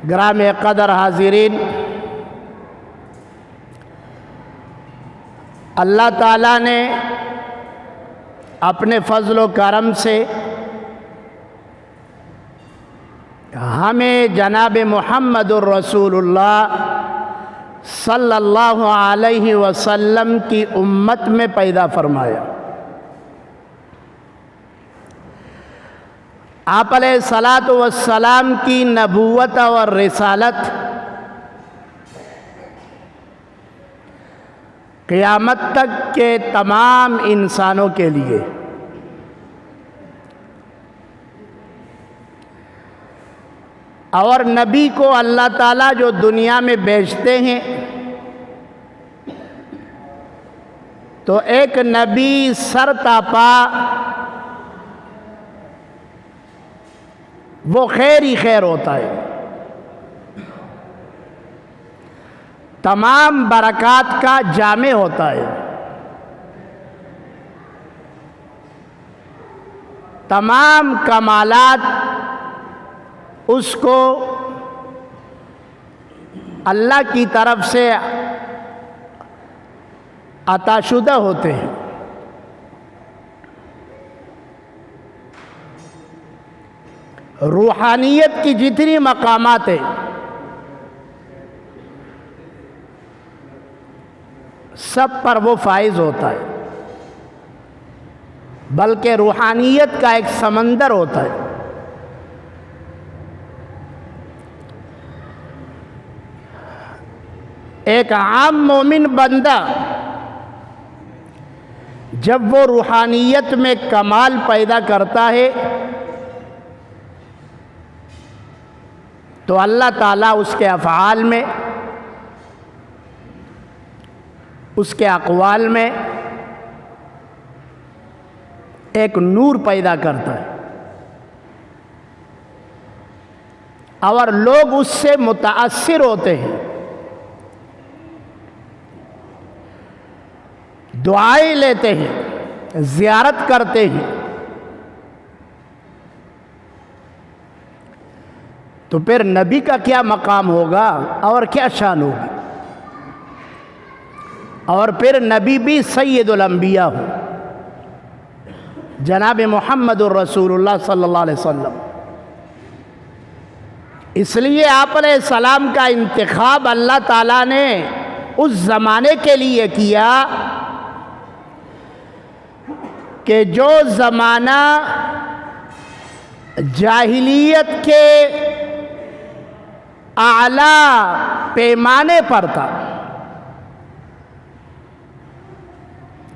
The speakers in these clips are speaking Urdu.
گرام قدر حاضرین، اللہ تعالیٰ نے اپنے فضل و کرم سے ہمیں جناب محمد الرسول اللہ صلی اللہ علیہ وسلم کی امت میں پیدا فرمایا۔ آپ علیہ الصلاۃ والسلام کی نبوت اور رسالت قیامت تک کے تمام انسانوں کے لیے، اور نبی کو اللہ تعالیٰ جو دنیا میں بھیجتے ہیں تو ایک نبی سر تاپا وہ خیر ہی خیر ہوتا ہے، تمام برکات کا جامع ہوتا ہے، تمام کمالات اس کو اللہ کی طرف سے عطا شدہ ہوتے ہیں۔ روحانیت کی جتنی مقامات ہیں سب پر وہ فائز ہوتا ہے، بلکہ روحانیت کا ایک سمندر ہوتا ہے۔ ایک عام مومن بندہ جب وہ روحانیت میں کمال پیدا کرتا ہے تو اللہ تعالیٰ اس کے افعال میں، اس کے اقوال میں ایک نور پیدا کرتا ہے، اور لوگ اس سے متاثر ہوتے ہیں، دعائیں لیتے ہیں، زیارت کرتے ہیں۔ تو پھر نبی کا کیا مقام ہوگا اور کیا شان ہوگی؟ اور پھر نبی بھی سید الانبیاء ہو، جناب محمد الرسول اللہ صلی اللہ علیہ وسلم۔ اس لیے آپ علیہ السلام کا انتخاب اللہ تعالیٰ نے اس زمانے کے لیے کیا کہ جو زمانہ جاہلیت کے اعلیٰ پیمانے پر تھا،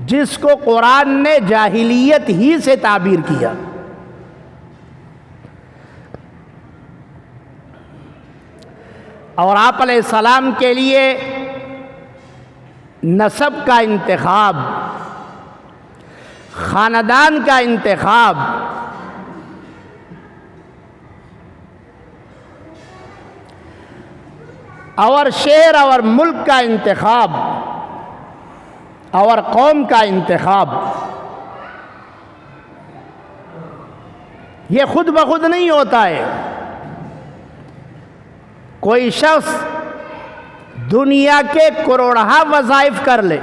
جس کو قرآن نے جاہلیت ہی سے تعبیر کیا۔ اور آپ علیہ السلام کے لیے نسب کا انتخاب، خاندان کا انتخاب، اور شہر اور ملک کا انتخاب، اور قوم کا انتخاب، یہ خود بخود نہیں ہوتا ہے۔ کوئی شخص دنیا کے کروڑہا وظائف کر لے،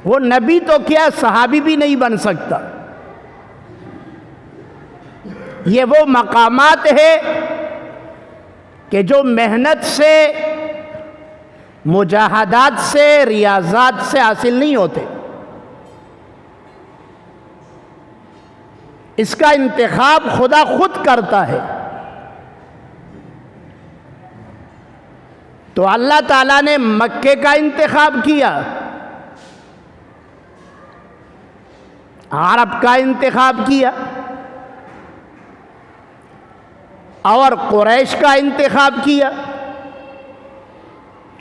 وہ نبی تو کیا صحابی بھی نہیں بن سکتا۔ یہ وہ مقامات ہے کہ جو محنت سے، مجاہدات سے، ریاضات سے حاصل نہیں ہوتے۔ اس کا انتخاب خدا خود کرتا ہے۔ تو اللہ تعالیٰ نے مکے کا انتخاب کیا، عرب کا انتخاب کیا، اور قریش کا انتخاب کیا۔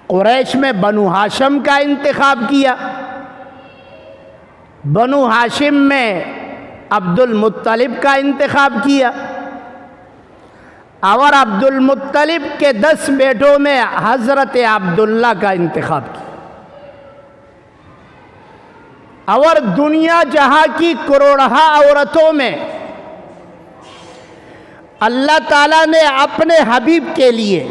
قریش میں بنو ہاشم کا انتخاب کیا، بنو ہاشم میں عبد المطلب کا انتخاب کیا، اور عبد المطلب کے 10 بیٹوں میں حضرت عبداللہ کا انتخاب کیا۔ اور دنیا جہاں کی کروڑہا عورتوں میں اللہ تعالیٰ نے اپنے حبیب کے لیے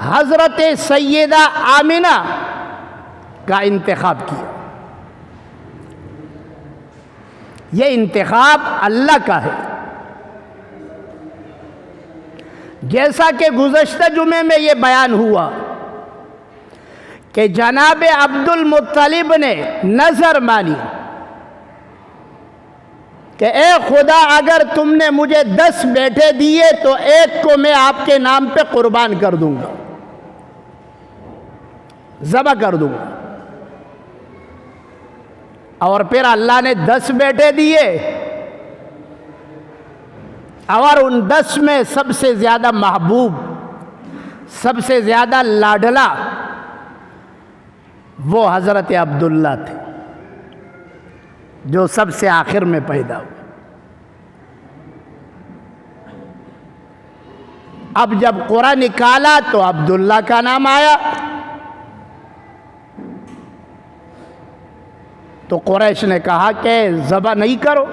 حضرت سیدہ آمنہ کا انتخاب کیا۔ یہ انتخاب اللہ کا ہے۔ جیسا کہ گزشتہ جمعے میں یہ بیان ہوا کہ جناب عبد المطلب نے نظر مانی کہ اے خدا، اگر تم نے مجھے 10 بیٹے دیے تو ایک کو میں آپ کے نام پہ قربان کر دوں گا، ذبح کر دوں گا۔ اور پھر اللہ نے 10 بیٹے دیے، اور ان 10 میں سب سے زیادہ محبوب، سب سے زیادہ لاڈلا وہ حضرت عبداللہ تھے، جو سب سے آخر میں پیدا ہوئے۔ اب جب قرآن نکالا تو عبداللہ کا نام آیا، تو قریش نے کہا کہ ذبح نہیں کرو،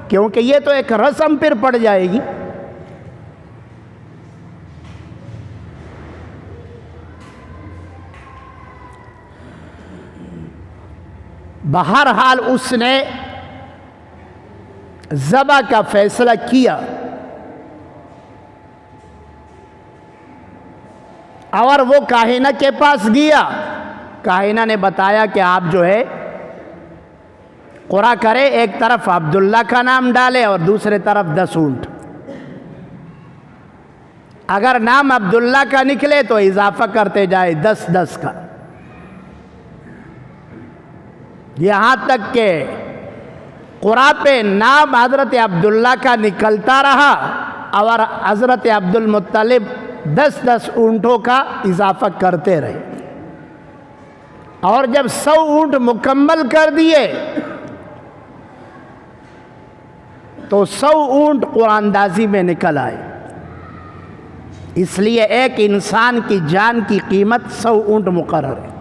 کیونکہ یہ تو ایک رسم پھر پڑ جائے گی۔ بہرحال اس نے ذبح کا فیصلہ کیا، اور وہ کاہنہ کے پاس گیا۔ کاہنہ نے بتایا کہ آپ جو ہے قرعہ کرے، ایک طرف عبداللہ کا نام ڈالے اور دوسرے طرف 10 اونٹ۔ اگر نام عبداللہ کا نکلے تو اضافہ کرتے جائے 10 کا، یہاں تک کہ قرعہ پہ نام حضرت عبداللہ کا نکلتا رہا، اور حضرت عبد المطلب 10 اونٹوں کا اضافہ کرتے رہے، اور جب 100 اونٹ مکمل کر دیے تو 100 اونٹ قرآن اندازی میں نکل آئے۔ اس لیے ایک انسان کی جان کی قیمت 100 اونٹ مقرر ہے۔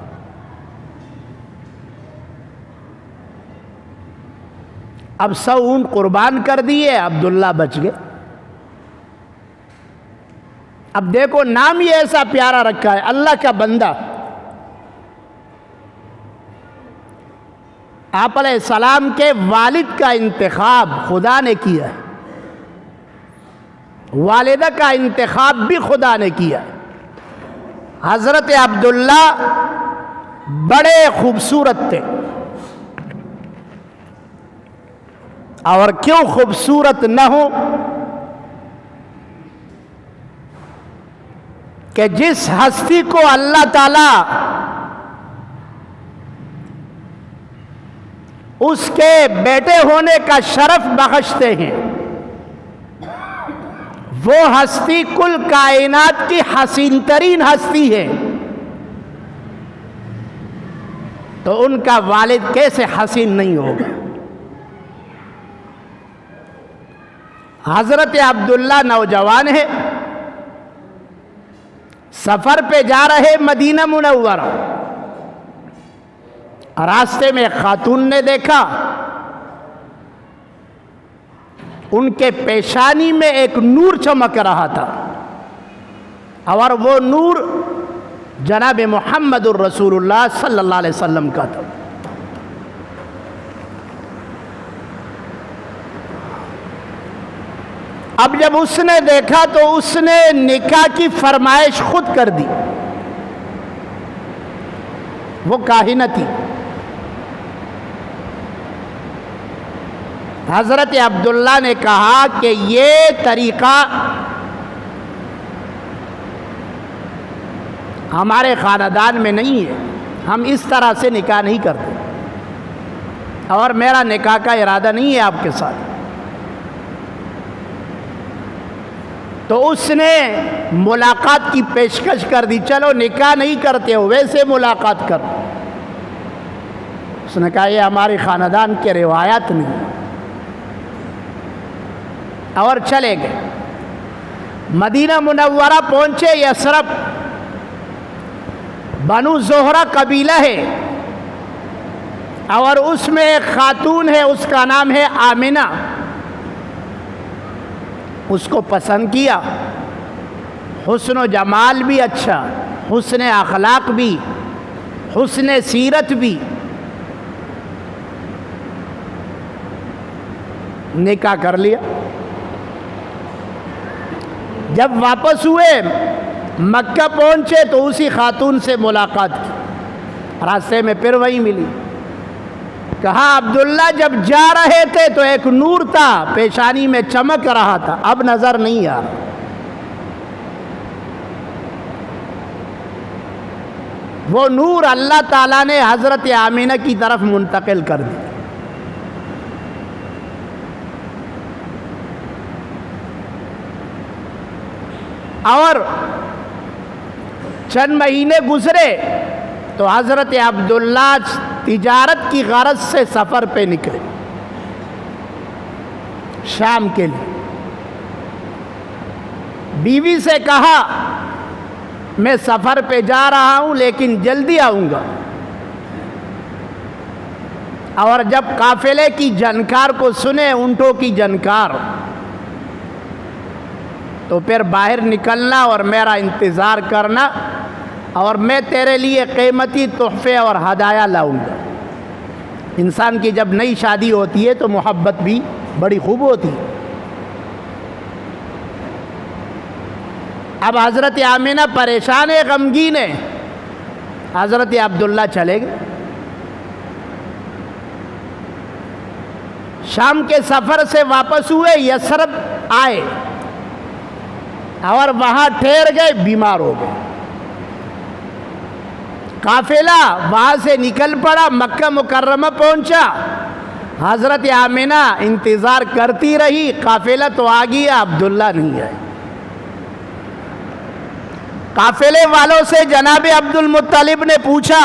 اب 100 اونٹ قربان کر دیے، عبداللہ بچ گئے۔ اب دیکھو نام ہی ایسا پیارا رکھا ہے، اللہ کا بندہ۔ آپ علیہ السلام کے والد کا انتخاب خدا نے کیا، والدہ کا انتخاب بھی خدا نے کیا۔ حضرت عبداللہ بڑے خوبصورت تھے، اور کیوں خوبصورت نہ ہو کہ جس ہستی کو اللہ تعالی اس کے بیٹے ہونے کا شرف بخشتے ہیں، وہ ہستی کل کائنات کی حسین ترین ہستی ہے، تو ان کا والد کیسے حسین نہیں ہوگا؟ حضرت عبداللہ نوجوان ہے، سفر پہ جا رہے مدینہ منورہ، راستے میں ایک خاتون نے دیکھا، ان کے پیشانی میں ایک نور چمک رہا تھا، اور وہ نور جناب محمد الرسول اللہ صلی اللہ علیہ وسلم کا تھا۔ اب جب اس نے دیکھا تو اس نے نکاح کی فرمائش خود کر دی۔ وہ کاہنہ تھی۔ حضرت عبداللہ نے کہا کہ یہ طریقہ ہمارے خاندان میں نہیں ہے، ہم اس طرح سے نکاح نہیں کرتے، اور میرا نکاح کا ارادہ نہیں ہے آپ کے ساتھ۔ تو اس نے ملاقات کی پیشکش کر دی، چلو نکاح نہیں کرتے ہو ویسے ملاقات کرو۔ اس نے کہا یہ ہماری خاندان کے روایات نہیں، اور چلے گئے۔ مدینہ منورہ پہنچے، یثرب بنو زہرہ قبیلہ ہے، اور اس میں ایک خاتون ہے، اس کا نام ہے آمنہ، اس کو پسند کیا، حسن و جمال بھی اچھا، حسن اخلاق بھی، حسن سیرت بھی، نکاح کر لیا۔ جب واپس ہوئے مکہ پہنچے تو اسی خاتون سے ملاقات کی، راستے میں پھر وہی ملی۔ کہا عبداللہ جب جا رہے تھے تو ایک نور تھا، پیشانی میں چمک رہا تھا، اب نظر نہیں آ رہا۔ وہ نور اللہ تعالیٰ نے حضرت آمینہ کی طرف منتقل کر دی۔ اور چند مہینے گزرے تو حضرت عبداللہ تجارت کی غرض سے سفر پہ نکلے شام کے لیے۔ بیوی سے کہا میں سفر پہ جا رہا ہوں لیکن جلدی آؤں گا، اور جب قافلے کی جنکار کو سنے، اونٹوں کی جنکار، تو پھر باہر نکلنا اور میرا انتظار کرنا، اور میں تیرے لیے قیمتی تحفے اور ہدایہ لاؤں گا۔ انسان کی جب نئی شادی ہوتی ہے تو محبت بھی بڑی خوب ہوتی ہے۔ اب حضرت آمینہ پریشان ہے، غمگین ہے، حضرت عبداللہ چلے گئے۔ شام کے سفر سے واپس ہوئے، یثرب آئے اور وہاں ٹھہر گئے، بیمار ہو گئے۔ قافلہ وہاں سے نکل پڑا، مکہ مکرمہ پہنچا، حضرت آمینہ انتظار کرتی رہی، قافلہ تو آ گیا، عبداللہ نہیں آئے۔ قافلے والوں سے جناب عبد المطلب نے پوچھا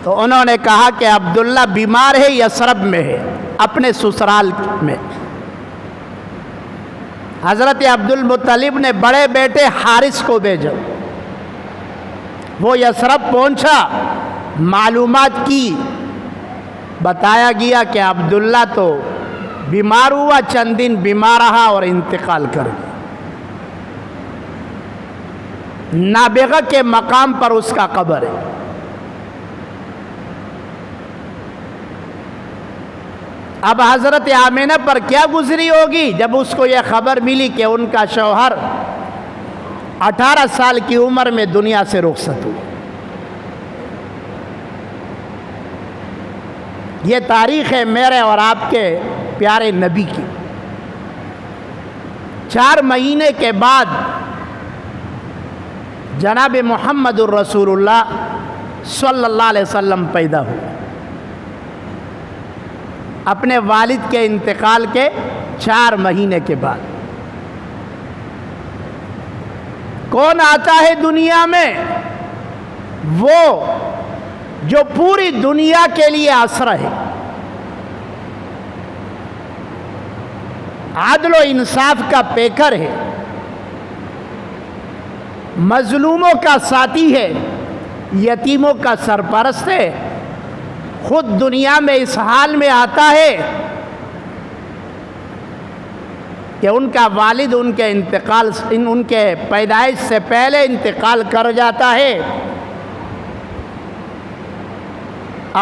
تو انہوں نے کہا کہ عبداللہ بیمار ہے، یثرب میں ہے، اپنے سسرال میں۔ حضرت عبد المطلب نے بڑے بیٹے حارث کو بھیجا، وہ یثرب پہنچا، معلومات کی، بتایا گیا کہ عبداللہ تو بیمار ہوا، چند دن بیمار رہا اور انتقال کر گیا۔ نابغہ کے مقام پر اس کا قبر ہے۔ اب حضرت آمینہ پر کیا گزری ہوگی جب اس کو یہ خبر ملی کہ ان کا شوہر 18 سال کی عمر میں دنیا سے رخصت ہوا۔ یہ تاریخ ہے میرے اور آپ کے پیارے نبی کی۔ 4 مہینے کے بعد جناب محمد الرسول اللہ صلی اللہ علیہ وسلم پیدا ہوئے، اپنے والد کے انتقال کے 4 مہینے کے بعد۔ کون آتا ہے دنیا میں؟ وہ جو پوری دنیا کے لیے آسرا ہے، عدل و انصاف کا پیکر ہے، مظلوموں کا ساتھی ہے، یتیموں کا سرپرست ہے۔ خود دنیا میں اس حال میں آتا ہے کہ ان کا والد ان کے پیدائش سے پہلے انتقال کر جاتا ہے،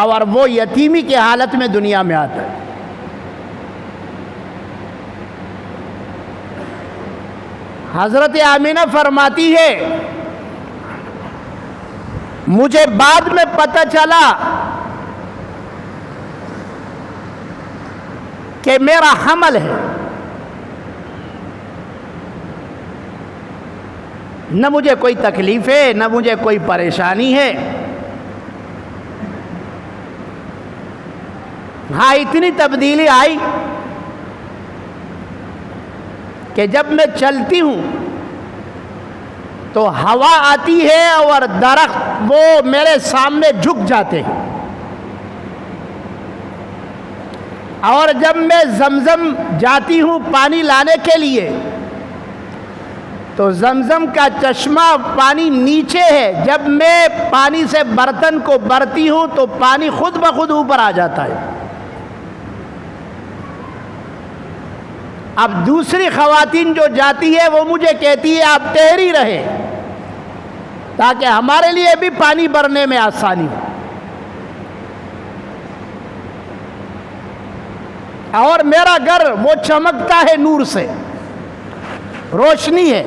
اور وہ یتیمی کی حالت میں دنیا میں آتا ہے۔ حضرت آمینہ فرماتی ہے مجھے بعد میں پتہ چلا کہ میرا حمل ہے، نہ مجھے کوئی تکلیف ہے، نہ مجھے کوئی پریشانی ہے۔ ہاں اتنی تبدیلی آئی کہ جب میں چلتی ہوں تو ہوا آتی ہے اور درخت وہ میرے سامنے جھک جاتے ہیں، اور جب میں زمزم جاتی ہوں پانی لانے کے لیے تو زمزم کا چشمہ پانی نیچے ہے، جب میں پانی سے برتن کو برتی ہوں تو پانی خود بخود اوپر آ جاتا ہے۔ اب دوسری خواتین جو جاتی ہے وہ مجھے کہتی ہے آپ ٹھہری رہے تاکہ ہمارے لیے بھی پانی بھرنے میں آسانی ہو۔ اور میرا گھر وہ چمکتا ہے نور سے، روشنی ہے۔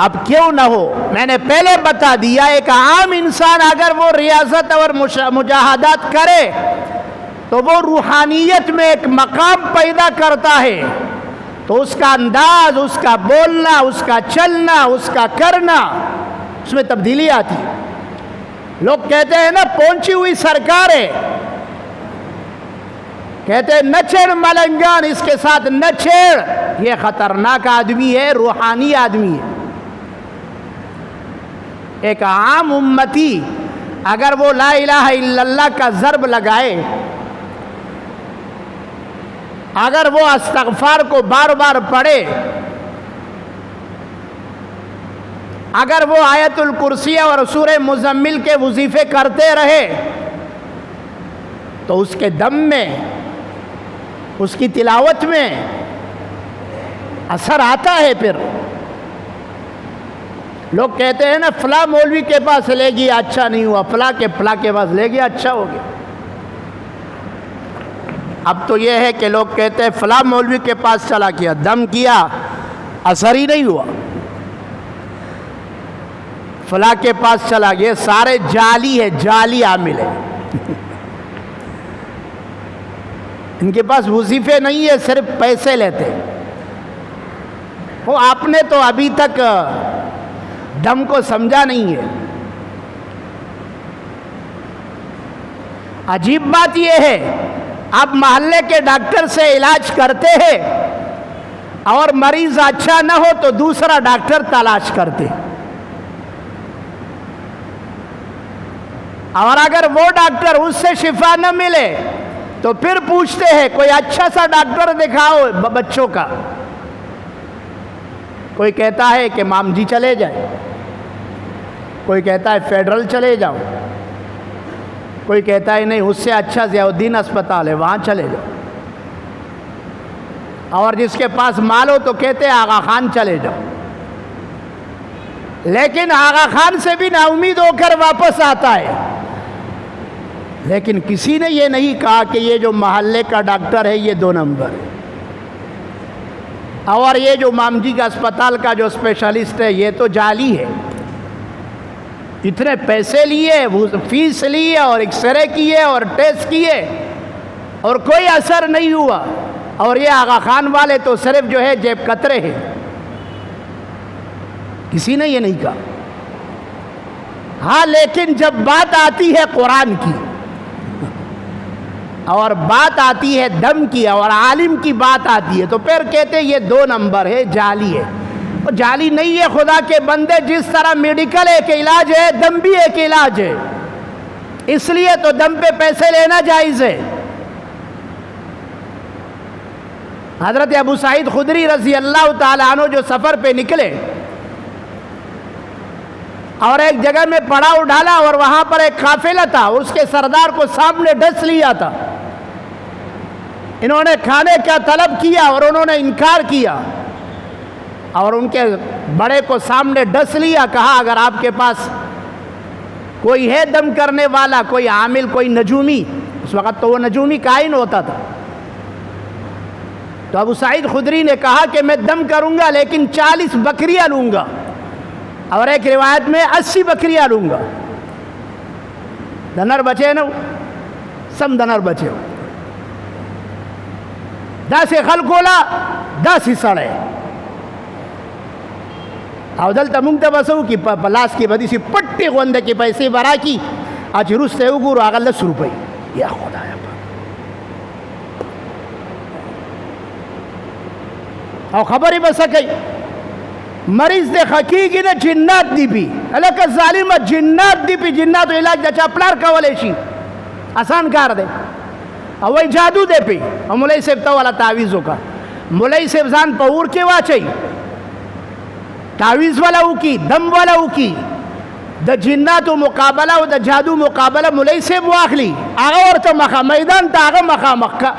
اب کیوں نہ ہو، میں نے پہلے بتا دیا، ایک عام انسان اگر وہ ریاضت اور مجاہدات کرے تو وہ روحانیت میں ایک مقام پیدا کرتا ہے، تو اس کا انداز، اس کا بولنا، اس کا چلنا، اس کا کرنا، اس میں تبدیلی آتی ہے۔ لوگ کہتے ہیں نا پہنچی ہوئی سرکار ہے، کہتے ہیں نہ چھیڑ ملنگان، اس کے ساتھ نہ چھیڑ، یہ خطرناک آدمی ہے، روحانی آدمی ہے۔ ایک عام امتی اگر وہ لا الہ الا اللہ کا ضرب لگائے، اگر وہ استغفار کو بار بار پڑھے، اگر وہ آیت الکرسی اور سورہ مزمل کے وظیفے کرتے رہے تو اس کے دم میں، اس کی تلاوت میں اثر آتا ہے۔ پھر لوگ کہتے ہیں نا فلاں مولوی کے پاس لے گیا اچھا نہیں ہوا، فلاں کے پاس لے گیا اچھا ہو گیا۔ اب تو یہ ہے کہ لوگ کہتے ہیں فلاں مولوی کے پاس چلا گیا، دم کیا، اثر ہی نہیں ہوا، فلاں کے پاس چلا گیا، سارے جعلی ہے، جعلی عامل ہے۔ ان کے پاس وظیفے نہیں ہے، صرف پیسے لیتے۔ وہ آپ نے تو ابھی تک دم کو سمجھا نہیں ہے۔ عجیب بات یہ ہے، آپ محلے کے ڈاکٹر سے علاج کرتے ہیں اور مریض اچھا نہ ہو تو دوسرا ڈاکٹر تلاش کرتے، اور اگر وہ ڈاکٹر اس سے شفا نہ ملے تو پھر پوچھتے ہیں کوئی اچھا سا ڈاکٹر دکھاؤ بچوں کا۔ کوئی کہتا ہے کہ مامجی چلے جائے، کوئی کہتا ہے فیڈرل چلے جاؤ، کوئی کہتا ہے نہیں اس سے اچھا ضیاء الدین اسپتال ہے وہاں چلے جاؤ، اور جس کے پاس مال ہو تو کہتے ہیں آغا خان چلے جاؤ۔ لیکن آغا خان سے بھی نا امید ہو کر واپس آتا ہے۔ لیکن کسی نے یہ نہیں کہا کہ یہ جو محلے کا ڈاکٹر ہے یہ 2 نمبر ہے، اور یہ جو مامجی کا اسپتال کا جو اسپیشلسٹ ہے یہ تو جعلی ہے۔ اتنے پیسے لیے، فیس لیے، اور ایکس رے کیے اور ٹیسٹ کیے اور کوئی اثر نہیں ہوا، اور یہ آغا خان والے تو صرف جو ہے جیب کترے ہیں۔ کسی نے یہ نہیں کہا۔ ہاں لیکن جب بات آتی ہے قرآن کی اور بات آتی ہے دم کی اور عالم کی بات آتی ہے تو پھر کہتے ہیں یہ 2 نمبر ہے، جعلی ہے۔ وہ جعلی نہیں ہے خدا کے بندے، جس طرح میڈیکل ایک علاج ہے، دم بھی ایک علاج ہے، اس لیے تو دم پہ پیسے لینا جائز ہے۔ حضرت ابو سعید خدری رضی اللہ تعالیٰ عنہ جو سفر پہ نکلے اور ایک جگہ میں پڑاؤ ڈالا اور وہاں پر ایک قافلہ تھا، اس کے سردار کو سامنے ڈس لیا تھا۔ انہوں نے کھانے کا طلب کیا اور انہوں نے انکار کیا، اور ان کے بڑے کو سامنے ڈس لیا، کہا اگر آپ کے پاس کوئی ہے دم کرنے والا، کوئی عامل، کوئی نجومی، اس وقت تو وہ نجومی کائن ہوتا تھا، تو ابو سعید خدری نے کہا کہ میں دم کروں گا لیکن 40 بکریاں لوں گا، اور ایک روایت میں 80 بکریاں لوں گا۔ دنر بچے نا، سم دنر بچے ہو، 10 خلقولا 10 سڑے، او دلته مونږ ته بسو کی په لاس کې بدی سي پټي غونډه کې پیسې برا کی اچ روسته وګورو هغه 10 روپۍ، یا خدایا او خبرې بسکې مریض دې حقیقي نه جنات دی پی الکه ظالم جنات دی پی، جنات علاج د چا پلار کولای شي، آسان کار دی، او وای جادو دی پی او مولای صاحب ته والا تعویذ وکړه مولای صاحب ځان په اور کې واچي تعویذ والا وکي دم والا وکي د جناتو مقابله او د جادو مقابله مولای صاحب واخلي هغه ورته مخه میدان ته هغه مخامخ کا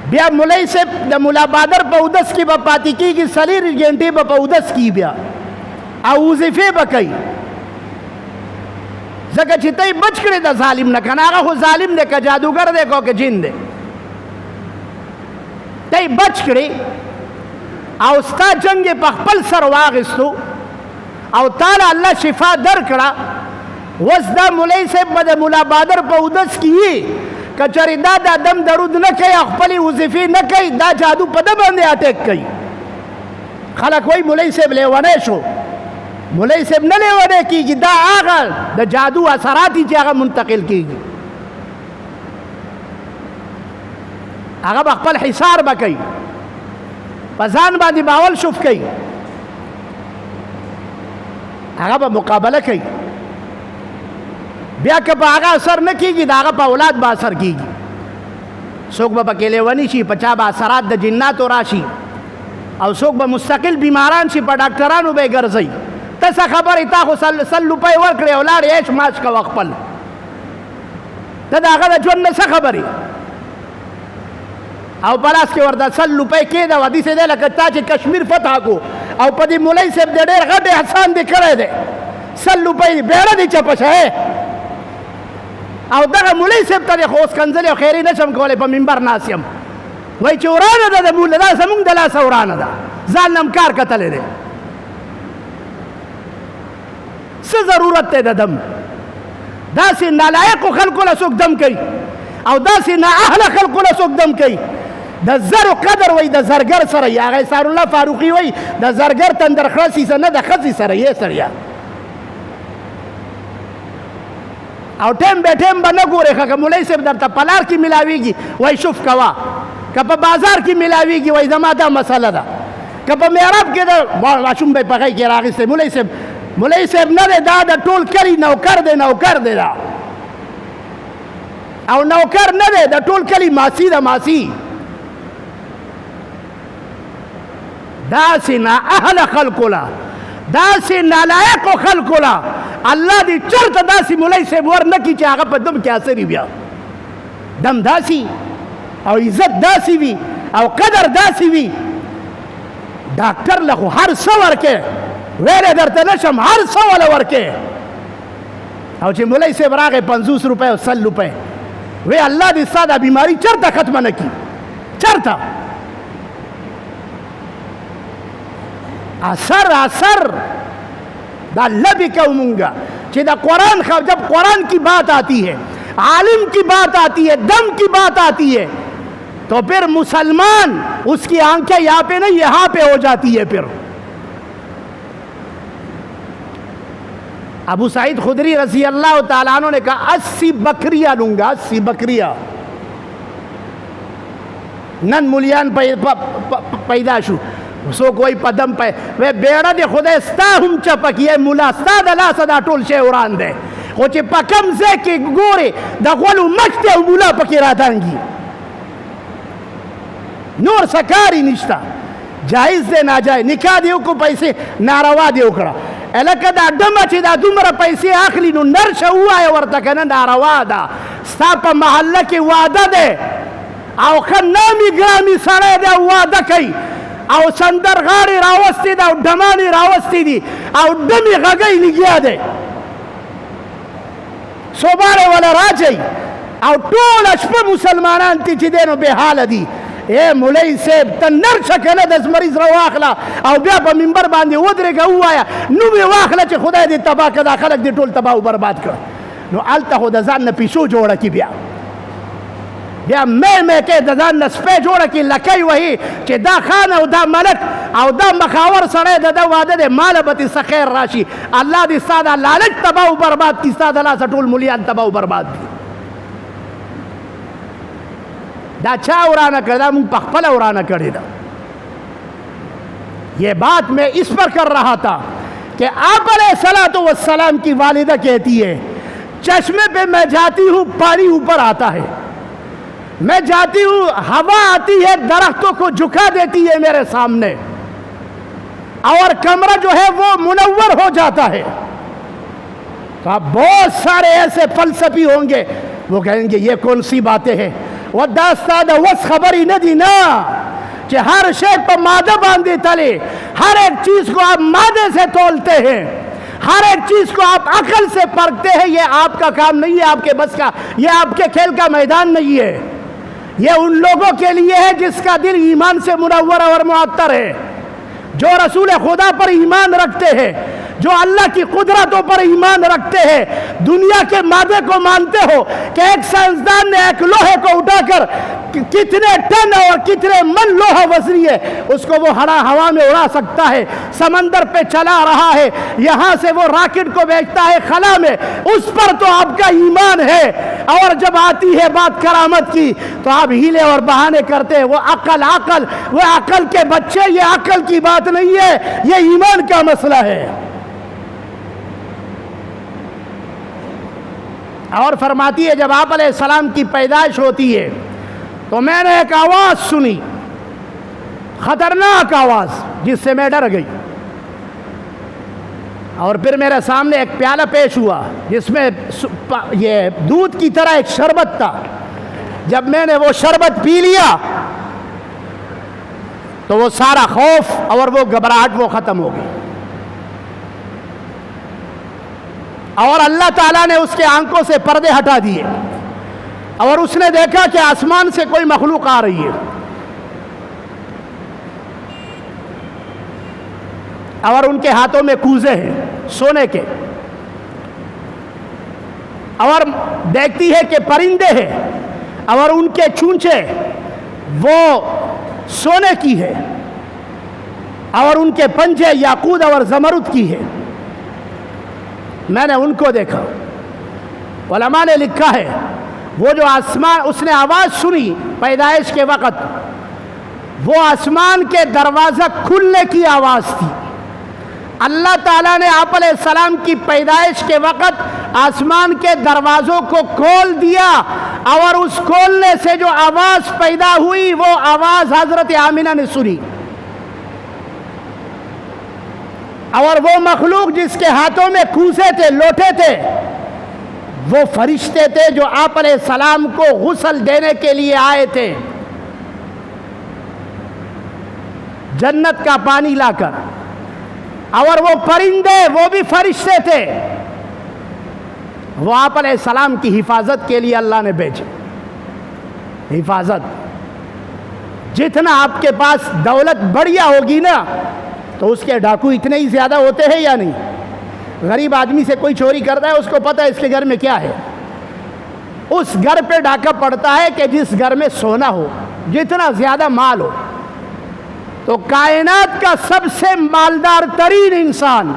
بیا مولای صاحب د مولا بادر په اودس کې به پاتې کېږي 4 غنټې به په اودس کې بیا او وظیفې به کوي ځکه چې ته بچ کړې د ظالم نه کنه هغه خو ظالم دی که جادوګر دی که جن دی ته بچ کړې او ستا جنګ یې په خپل سر واخیستو او تعالی الله شفا درکړه اوس دا مولای صاحب به د مولا بادر په اودس کې وي که چېرې دا د دم درود نه کوي او خپلې وظیفې نه کوي دا جادو په ده باندې اټیک کوي خلک وایي مولای صاحب لیونی شو مولای صاحب نه لیونی کېږي دا هغه د جادو اثرات دي چې هغه منتقل کېږي هغه به خپل حصار به کوي په ځان باندې باول شوف کوي هغه به مقابله کوي بیا که په هغه اثر نه کېږي د هغه په اولاد به اثر کېږي څوک به پکې لیوني شي په چا به اثرات د جناتو راشي او څوک به مستقل بیماران شي په ډاکټرانو به یې ګرځوي ته څه خبرې تا خو 100 روپۍ ورکړې او لاړې عیش ماش کوه خپل ته د هغه د ژوند نه څه خبرې او په لاس کې ورته 100 روپۍ کېده وه داسې دی لکه تا چې کشمیر فتح کو او په دې مولای صاحب د ډېر غټ احسان دې کړی دی 100 روپۍ بیړه دې چپه شه او دغه مولای صاحب ته دې خو اوس کنځلې او خیرې نه شم کولی په منبر ناست یم وایي چې ورانه ده د مولا دا زمونږ د لاسه ورانه ده ځان نه م کار کتلی دی څه ضرورت دی د دم داسې نالایقو خلکو له څوک دم کوي او داسې نااهله خلکو له څوک دم کوي د زرو قدر وایي د زرګر سره یې هغه سار الله فاروقي وایي د زرګر تندرخړه سیسه نه د ښځې سره یې سړیا او ټیم به ټیم به نه ګورې ښه که مولای صاحب درته په لار کې میلاویږي وایي شوف کوه که په بازار کې میلاویږي وایي زما دا مسله ده که په محراب کې د ماشوم به یې په غی کې راغېستی مولای صاحب نه دی دا د ټول کلي نوکر دی دا او نوکر نه دی د ټول کلي ماسی ده ماسی داسې نااهله خلکو له داسې نالایقو خلکو له الله دې چېرته داسې مولای صاحب ور نه کړي چې هغه په دم کې اثر وي بیا دم داسې او عزت داسې وي او قدر داسې وي ډاکټر له خو هر څه ورکې ویلې درته نه شم هر څه وله ورکې او چې مولای صاحب راغی 50 روپۍ او 100 روپۍ وی الله دې ستا دا بیماري چېرته ختمه نه کړي چېرته اثر دا لبی کو مونگا کہ دا قرآن جب قرآن کی بات آتی ہے عالم کی بات آتی ہے دم کی بات آتی ہے تو پھر مسلمان اس کی آنکھیں یہاں پہ نہیں یہاں پہ ہو جاتی ہے پھر ابو سعید خدری رضی اللہ تعالیٰ عنہ نے کہا 80 بکریاں لوں گا 80 بکریاں نن ملیان پیدا شو سو کوئی پدم پہ وہ بیڑا دے خدا ستا ہم چپک یہ مولا ستا دا لا صدا ټول شی وران دے خو چې په کم ځای کې ګورې د غولو مخ دی او مولا پکې رادانګي نور سکاری نشته جایز دی ناجایز نکاح دی وکړو پیسې ناروا دی وکړه الکه دا ډمه چې دا دومره پیسې اخلي نو نرشه ووایه ورته که نه ناروا ده ستا په محله کې واده دی او ښه نامي ګرامي سړی دی او واده کوي او سندرغاړي راوستي دي او ډمانې راوستي دي او ډمې غږی لګیا دی صوباړې وله راچئ او ټوله شپه مسلمانان تی چې دی نو بې حاله دي اے مولای صاحب ته نرشه که نه د زمري زړه واخله او بیا په منبر باندې ودرېږه ووایه نوم یې واخله چې خدای دې تباه کړه دا خلک دې ټول تباه و برباد کړه نو هلته خو د ځان نه پیشو جوړه کړي بیا مې کې د ځان نه سپی جوړه کړي لکۍ وهي چې دا خان او دا ملک او دا مخاور سړی د ده واده دی ماله به تې څه خیر راشي الله دې ستا دا لالچ تباه و برباد کړي ستا د لاسه ټول ملیان تباه و برباد کړي دا چا ورانه کړې دا مونږ پخپله ورانه کړې ده یہ بات میں اس پر کر رہا تھا کہ آپ علیہ السلام کی والدہ کہتی ہے چشمے پہ میں جاتی ہوں پانی اوپر آتا ہے میں جاتی ہوں، ہوا آتی ہے درختوں کو جھکا دیتی ہے میرے سامنے، اور کمرہ جو ہے وہ منور ہو جاتا ہے۔ تو اب بہت سارے ایسے فلسفی ہوں گے، وہ کہیں گے یہ کون سی باتیں ہیں، وہ داستان وس خبری نہ دی نا کہ ہر شے پر مادہ باندھے تلے، ہر ایک چیز کو آپ مادے سے تولتے ہیں، ہر ایک چیز کو آپ عقل سے پرکھتے ہیں، یہ آپ کا کام نہیں ہے، آپ کے بس کا، یہ آپ کے کھیل کا میدان نہیں ہے۔ یہ ان لوگوں کے لیے ہے جس کا دل ایمان سے منور اور معطر ہے، جو رسول خدا پر ایمان رکھتے ہیں، جو اللہ کی قدرتوں پر ایمان رکھتے ہیں۔ دنیا کے مادے کو مانتے ہو کہ ایک سائنسدان نے ایک لوہے کو اٹھا کر کتنے ٹن اور کتنے من لوہا وزنی ہے، اس کو وہ ہوا میں اڑا سکتا ہے، سمندر پہ چلا رہا ہے، یہاں سے وہ راکٹ کو بھیجتا ہے خلا میں، اس پر تو آپ کا ایمان ہے۔ اور جب آتی ہے بات کرامت کی تو آپ ہیلے اور بہانے کرتے ہیں، وہ عقل وہ عقل کے بچے، یہ عقل کی بات نہیں ہے، یہ ایمان کا مسئلہ ہے۔ اور فرماتی ہے جب آپ علیہ السلام کی پیدائش ہوتی ہے تو میں نے ایک آواز سنی، خطرناک آواز، جس سے میں ڈر گئی، اور پھر میرے سامنے ایک پیالہ پیش ہوا جس میں یہ دودھ کی طرح ایک شربت تھا۔ جب میں نے وہ شربت پی لیا تو وہ سارا خوف اور وہ گھبراہٹ وہ ختم ہو گئی، اور اللہ تعالیٰ نے اس کے آنکھوں سے پردے ہٹا دیے، اور اس نے دیکھا کہ آسمان سے کوئی مخلوق آ رہی ہے، اور ان کے ہاتھوں میں کوزے ہیں سونے کے، اور دیکھتی ہے کہ پرندے ہیں، اور ان کے چونچے وہ سونے کی ہے، اور ان کے پنجے یاقوت اور زمرد کی ہے۔ میں نے ان کو دیکھا، علماء نے لکھا ہے وہ جو آسمان، اس نے آواز سنی پیدائش کے وقت، وہ آسمان کے دروازہ کھلنے کی آواز تھی۔ اللہ تعالیٰ نے آپ علیہ السلام کی پیدائش کے وقت آسمان کے دروازوں کو کھول دیا، اور اس کھولنے سے جو آواز پیدا ہوئی وہ آواز حضرت آمینہ نے سنی، اور وہ مخلوق جس کے ہاتھوں میں کوزے تھے، لوٹے تھے، وہ فرشتے تھے جو آپ علیہ السلام کو غسل دینے کے لیے آئے تھے، جنت کا پانی لا کر، اور وہ پرندے وہ بھی فرشتے تھے، وہ آپ علیہ السلام کی حفاظت کے لیے اللہ نے بھیجے۔ حفاظت، جتنا آپ کے پاس دولت بڑھیا ہوگی نا تو اس کے ڈاکو اتنے ہی زیادہ ہوتے ہیں یا نہیں؟ غریب آدمی سے کوئی چوری کرتا ہے، اس کو پتہ ہے اس کے گھر میں کیا ہے، اس گھر پہ ڈاکہ پڑتا ہے کہ جس گھر میں سونا ہو، جتنا زیادہ مال ہو۔ تو کائنات کا سب سے مالدار ترین انسان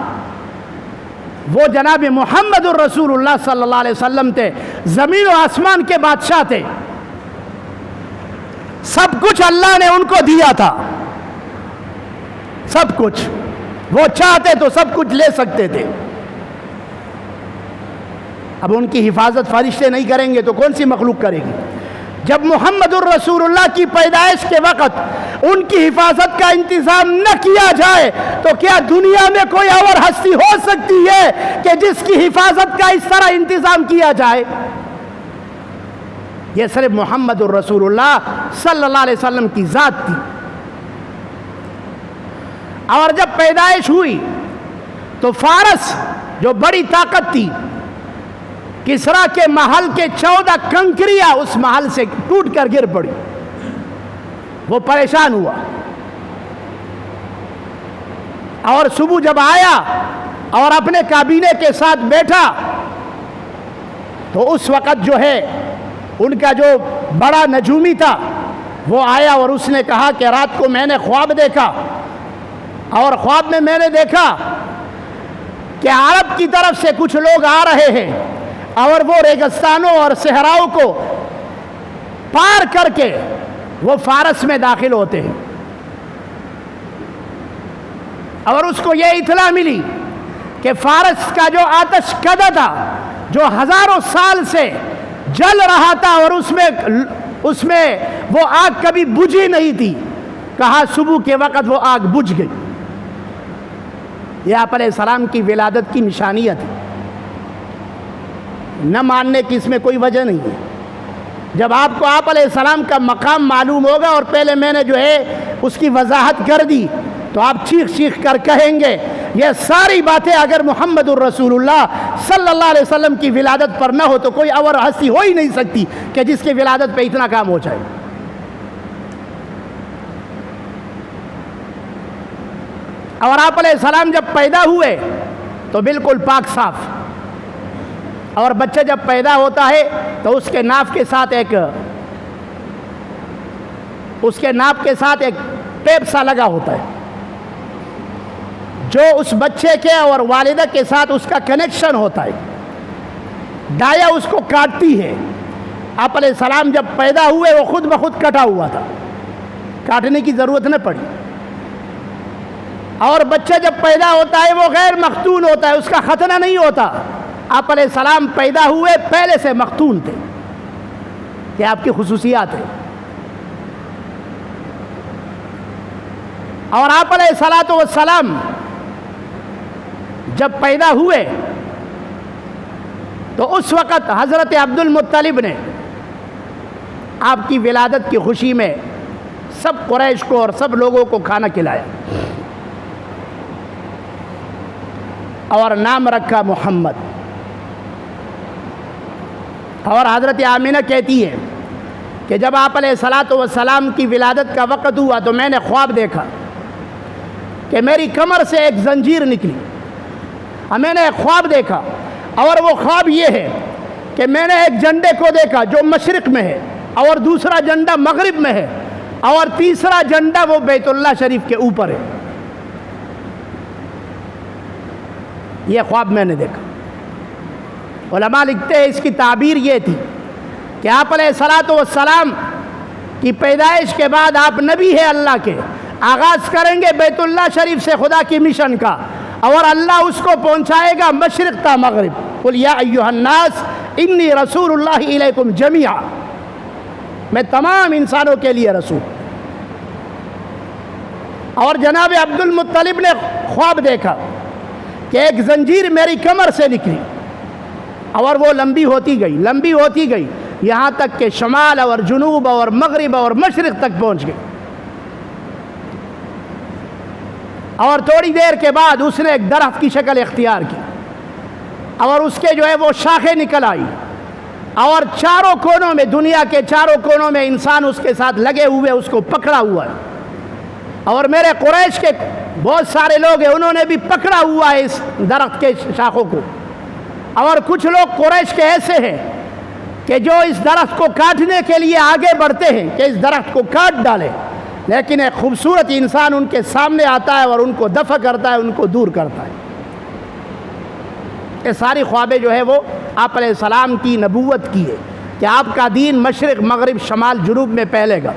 وہ جناب محمد الرسول اللہ صلی اللہ علیہ وسلم تھے، زمین و آسمان کے بادشاہ تھے، سب کچھ اللہ نے ان کو دیا تھا، سب کچھ، وہ چاہتے تو سب کچھ لے سکتے تھے۔ اب ان کی حفاظت فرشتے نہیں کریں گے تو کون سی مخلوق کرے گی؟ جب محمد الرسول اللہ کی پیدائش کے وقت ان کی حفاظت کا انتظام نہ کیا جائے تو کیا دنیا میں کوئی اور ہستی ہو سکتی ہے کہ جس کی حفاظت کا اس طرح انتظام کیا جائے؟ یہ صرف محمد الرسول اللہ صلی اللہ علیہ وسلم کی ذات تھی۔ اور جب پیدائش ہوئی تو فارس جو بڑی طاقت تھی، کسرا کے محل کے 14 کنکریاں اس محل سے ٹوٹ کر گر پڑی، وہ پریشان ہوا، اور صبح جب آیا اور اپنے کابینہ کے ساتھ بیٹھا تو اس وقت جو ہے ان کا جو بڑا نجومی تھا وہ آیا، اور اس نے کہا کہ رات کو میں نے خواب دیکھا، اور خواب میں نے دیکھا کہ عرب کی طرف سے کچھ لوگ آ رہے ہیں، اور وہ ریگستانوں اور صحراؤں کو پار کر کے وہ فارس میں داخل ہوتے ہیں، اور اس کو یہ اطلاع ملی کہ فارس کا جو آتش کدہ تھا، جو ہزاروں سال سے جل رہا تھا اور اس میں اس میں وہ آگ کبھی بجھی نہیں تھی، کہا صبح کے وقت وہ آگ بجھ گئی۔ یہ آپ علیہ السلام کی ولادت کی نشانیت ہے، نہ ماننے کی اس میں کوئی وجہ نہیں ہے۔ جب آپ کو آپ علیہ السلام کا مقام معلوم ہوگا، اور پہلے میں نے جو ہے اس کی وضاحت کر دی، تو آپ چیخ چیخ کر کہیں گے یہ ساری باتیں اگر محمد الرسول اللہ صلی اللہ علیہ وسلم کی ولادت پر نہ ہو تو کوئی اور ہستی ہو ہی نہیں سکتی کہ جس کی ولادت پہ اتنا کام ہو جائے۔ اور آپ علیہ السلام جب پیدا ہوئے تو بالکل پاک صاف، اور بچہ جب پیدا ہوتا ہے تو اس کے ناف کے ساتھ ایک ٹیپ سا لگا ہوتا ہے، جو اس بچے کے اور والدہ کے ساتھ اس کا کنیکشن ہوتا ہے، دایا اس کو کاٹتی ہے۔ آپ علیہ السلام جب پیدا ہوئے وہ خود بخود کٹا ہوا تھا، کاٹنے کی ضرورت نہ پڑی۔ اور بچہ جب پیدا ہوتا ہے وہ غیر مختون ہوتا ہے، اس کا ختنہ نہیں ہوتا۔ آپ علیہ السلام پیدا ہوئے پہلے سے مختون تھے، یہ آپ کی خصوصیات ہے۔ اور آپ علیہ السلام جب پیدا ہوئے تو اس وقت حضرت عبد المطلب نے آپ کی ولادت کی خوشی میں سب قریش کو اور سب لوگوں کو کھانا کھلایا، اور نام رکھا محمد۔ اور حضرت آمینہ کہتی ہے کہ جب آپ علیہ السلام کی ولادت کا وقت ہوا تو میں نے خواب دیکھا کہ میری کمر سے ایک زنجیر نکلی، اور میں نے ایک خواب دیکھا، اور وہ خواب یہ ہے کہ میں نے ایک جھنڈے کو دیکھا جو مشرق میں ہے، اور دوسرا جھنڈا مغرب میں ہے، اور تیسرا جھنڈا وہ بیت اللہ شریف کے اوپر ہے۔ یہ خواب میں نے دیکھا۔ علماء لکھتے ہیں اس کی تعبیر یہ تھی کہ آپ علیہ السلام کی پیدائش کے بعد آپ نبی ہے اللہ کے، آغاز کریں گے بیت اللہ شریف سے خدا کی مشن کا، اور اللہ اس کو پہنچائے گا مشرق تا مغرب۔ قل یا ایھا الناس انی رسول اللہ الیکم جمیعا، میں تمام انسانوں کے لیے رسول۔ اور جناب عبد المطلب نے خواب دیکھا کہ ایک زنجیر میری کمر سے نکلی، اور وہ لمبی ہوتی گئی یہاں تک کہ شمال اور جنوب اور مغرب اور مشرق تک پہنچ گئی۔ اور تھوڑی دیر کے بعد اس نے ایک درخت کی شکل اختیار کی، اور اس کے جو ہے وہ شاخیں نکل آئی، اور چاروں کونوں میں، دنیا کے چاروں کونوں میں انسان اس کے ساتھ لگے ہوئے اس کو پکڑا ہوا ہے۔ اور میرے قریش کے بہت سارے لوگ ہیں، انہوں نے بھی پکڑا ہوا ہے اس درخت کے شاخوں کو۔ اور کچھ لوگ قریش کے ایسے ہیں کہ جو اس درخت کو کاٹنے کے لیے آگے بڑھتے ہیں کہ اس درخت کو کاٹ ڈالے، لیکن ایک خوبصورت انسان ان کے سامنے آتا ہے اور ان کو دفع کرتا ہے، ان کو دور کرتا ہے۔ یہ ساری خوابیں جو ہے وہ آپ علیہ السلام کی نبوت کی ہے کہ آپ کا دین مشرق مغرب شمال جنوب میں پھیلے گا۔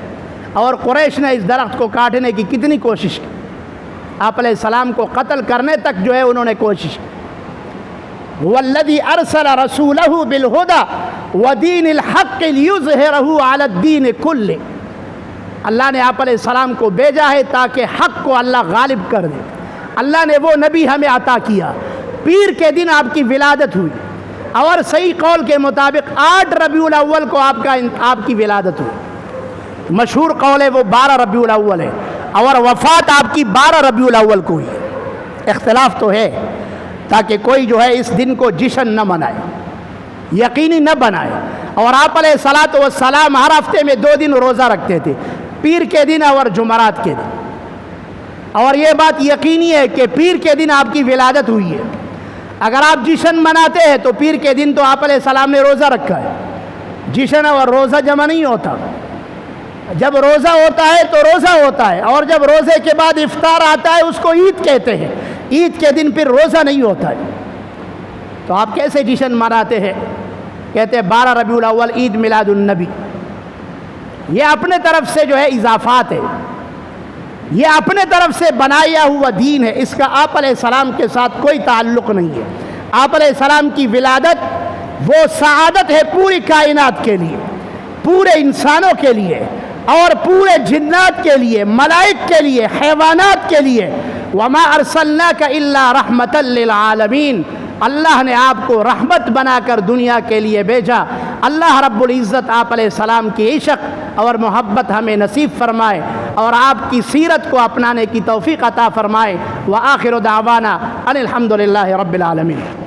اور قریش نے اس درخت کو کاٹنے کی کتنی کوشش کی، آپ علیہ السلام کو قتل کرنے تک جو ہے انہوں نے کوشش کی۔ والذی ارسل رسولہ بالہدی ودین الحق لیظہرہ علی الدین کلہ، اللہ نے آپ علیہ السلام کو بھیجا ہے تاکہ حق کو اللہ غالب کر دے۔ اللہ نے وہ نبی ہمیں عطا کیا۔ پیر کے دن آپ کی ولادت ہوئی، اور صحیح قول کے مطابق 8 ربیع الاول کو آپ کی ولادت ہوئی۔ مشہور قول ہے وہ 12 ربیع الاول ہے، اور وفات آپ کی 12 ربیع الاول کو ہوئی ہے۔ اختلاف تو ہے، تاکہ کوئی جو ہے اس دن کو جشن نہ منائے، یقینی نہ بنائے۔ اور آپ علیہ السلام ہر ہفتے میں 2 دن روزہ رکھتے تھے، پیر کے دن اور جمعرات کے دن۔ اور یہ بات یقینی ہے کہ پیر کے دن آپ کی ولادت ہوئی ہے۔ اگر آپ جشن مناتے ہیں تو پیر کے دن تو آپ علیہ السلام نے روزہ رکھا ہے۔ جشن اور روزہ جمع نہیں ہوتا، جب روزہ ہوتا ہے تو روزہ ہوتا ہے، اور جب روزے کے بعد افطار آتا ہے اس کو عید کہتے ہیں۔ عید کے دن پھر روزہ نہیں ہوتا ہے، تو آپ کیسے جشن مناتے ہیں؟ کہتے ہیں 12 ربیع الاول عید میلاد النبی۔ یہ اپنے طرف سے جو ہے اضافات ہے، یہ اپنے طرف سے بنایا ہوا دین ہے، اس کا آپ علیہ السلام کے ساتھ کوئی تعلق نہیں ہے۔ آپ علیہ السلام کی ولادت وہ سعادت ہے پوری کائنات کے لیے پورے انسانوں کے لیے اور پورے جنات کے لیے، ملائک کے لیے، حیوانات کے لیے، وما ارسلناک الا رحمتا للعالمین، اللہ نے آپ کو رحمت بنا کر دنیا کے لیے بھیجا۔ اللہ رب العزت آپ علیہ السلام کی عشق اور محبت ہمیں نصیب فرمائے اور آپ کی سیرت کو اپنانے کی توفیق عطا فرمائے۔ وآخر دعوانا ان الحمد للہ رب العالمین۔